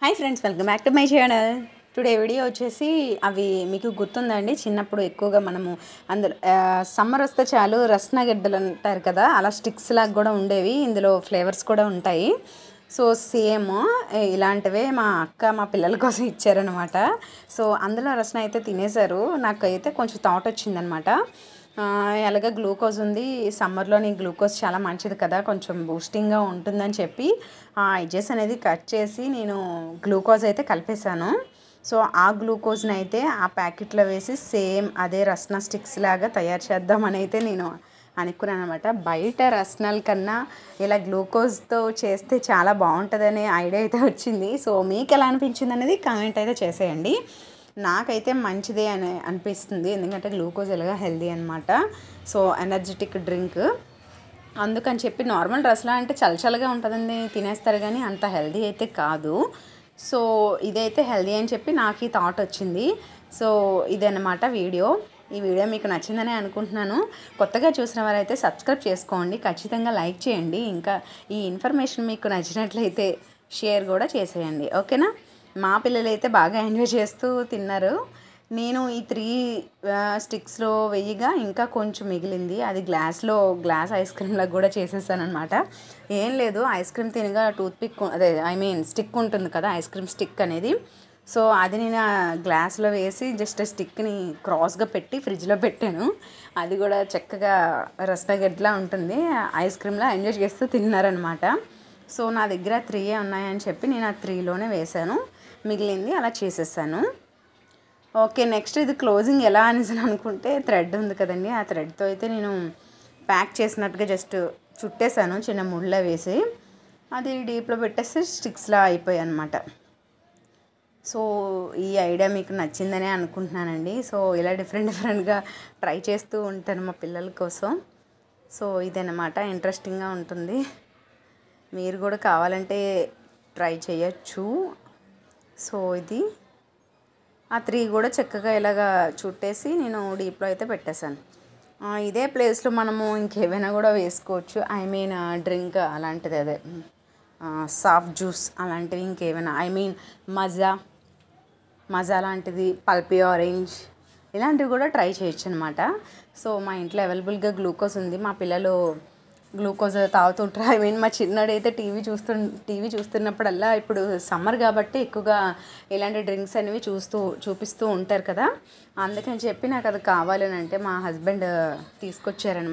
Hi friends, welcome back to my channel. Today video వచ్చేసి అవి మీకు గుర్తుందండి, చిన్నప్పుడు ఎక్కువగా మనము అందులో సమ్మర్ వస్తే చాలు రస్నాగడ్డలు అంటారు కదా, అలా స్టిక్స్ లాగా కూడా ఉండేవి. ఇందులో ఫ్లేవర్స్ కూడా ఉంటాయి. సో సేమ్ ఇలాంటివే మా అక్క మా పిల్లల కోసం ఇచ్చారనమాట. సో అందులో రసన అయితే తినేశారు. నాకైతే కొంచెం థాట్ వచ్చిందనమాట, ఎలాగ గ్లూకోజ్ ఉంది, సమ్మర్లోని గ్లూకోజ్ చాలా మంచిది కదా, కొంచెం బూస్టింగ్గా ఉంటుందని చెప్పి ఆ ఎడ్జెస్ అనేది కట్ చేసి నేను గ్లూకోజ్ అయితే కలిపేశాను. సో ఆ గ్లూకోజ్ని అయితే ఆ ప్యాకెట్లో వేసి సేమ్ అదే రస్నా స్టిక్స్ లాగా తయారు చేద్దామని అయితే నేను అనుకున్నాను అనమాట. బయట రస్నాల కన్నా ఇలా గ్లూకోజ్తో చేస్తే చాలా బాగుంటుందనే ఐడియా అయితే వచ్చింది. సో మీకు ఎలా అనిపించింది అనేది కామెంట్ అయితే చేసేయండి. నాకైతే మంచిదే అని అనిపిస్తుంది, ఎందుకంటే గ్లూకోజ్ ఎలాగా హెల్దీ అనమాట. సో ఎనర్జెటిక్ డ్రింక్ అందుకని చెప్పి నార్మల్ రస్నా అంటే చల్లచల్లగా ఉంటుందండి, తినేస్తారు, కానీ అంత హెల్దీ అయితే కాదు. సో ఇదైతే హెల్దీ అని చెప్పి నాకు ఈ థాట్ వచ్చింది. సో ఇదన్నమాట వీడియో. ఈ వీడియో మీకు నచ్చిందని అనుకుంటున్నాను. కొత్తగా చూసిన వారైతే సబ్స్క్రైబ్ చేసుకోండి, ఖచ్చితంగా లైక్ చేయండి. ఇంకా ఈ ఇన్ఫర్మేషన్ మీకు నచ్చినట్లయితే షేర్ కూడా చేసేయండి, ఓకేనా. మా పిల్లలు అయితే బాగా ఎంజాయ్ చేస్తూ తిన్నారు. నేను ఈ 3 స్టిక్స్లో వెయ్యిగా ఇంకా కొంచెం మిగిలింది, అది గ్లాస్ ఐస్ క్రీమ్లకు కూడా చేసేసాను అనమాట. ఏం లేదు, ఐస్ క్రీమ్ తినగా టూత్పిక్ అదే స్టిక్ ఉంటుంది కదా, ఐస్ క్రీమ్ స్టిక్ అనేది. సో అది నేను గ్లాస్లో వేసి జస్ట్ స్టిక్ని క్రాస్గా పెట్టి ఫ్రిడ్జ్లో పెట్టాను. అది కూడా చక్కగా రసనగడ్డలా ఉంటుంది, ఐస్ క్రీమ్లా ఎంజాయ్ చేస్తూ తిన్నారనమాట. సో నా దగ్గర 3 ఉన్నాయని చెప్పి నేను ఆ 3లోనే వేసాను, మిగిలింది అలా చేసేసాను. ఓకే, నెక్స్ట్ ఇది క్లోజింగ్ ఎలా అనేసి అనుకుంటే థ్రెడ్ ఉంది కదండి, ఆ థ్రెడ్తో అయితే నేను ప్యాక్ చేసినట్టుగా జస్ట్ చుట్టేసాను, చిన్న ముళ్ళ వేసి అది డీప్లో పెట్టేస్తే స్టిక్స్లా అయిపోయాయి అనమాట. సో ఈ ఐడియా మీకు నచ్చిందనే అనుకుంటున్నానండి. సో ఇలా డిఫరెంట్గా ట్రై చేస్తూ ఉంటాను మా పిల్లల కోసం. సో ఇదన్నమాట, ఇంట్రెస్టింగ్గా ఉంటుంది, మీరు కూడా కావాలంటే ట్రై చేయొచ్చు. సో ఇది ఆ 3 కూడా చక్కగా ఇలాగా చుట్టేసి నేను డీప్లో అయితే పెట్టేశాను. ఇదే ప్లేస్లో మనము ఇంకేమైనా కూడా వేసుకోవచ్చు, డ్రింక్ అలాంటిది, అదే సాఫ్ట్ జ్యూస్ అలాంటివి ఇంకేమైనా, మజా లాంటిది, పల్పీ ఆరెంజ్ ఇలాంటివి కూడా ట్రై చేయొచ్చు అనమాట. సో మా ఇంట్లో అవైలబుల్గా గ్లూకోజ్ ఉంది, మా పిల్లలు గ్లూకోజ్ తాగుతుంటారు. మా చిన్నడైతే టీవీ చూస్తున్నప్పుడల్లా, ఇప్పుడు సమ్మర్ కాబట్టి ఎక్కువగా ఇలాంటి డ్రింక్స్ అనేవి చూపిస్తూ ఉంటారు కదా, అందుకని చెప్పి నాకు అది కావాలని అంటే మా హస్బెండ్ తీసుకొచ్చారనమాట.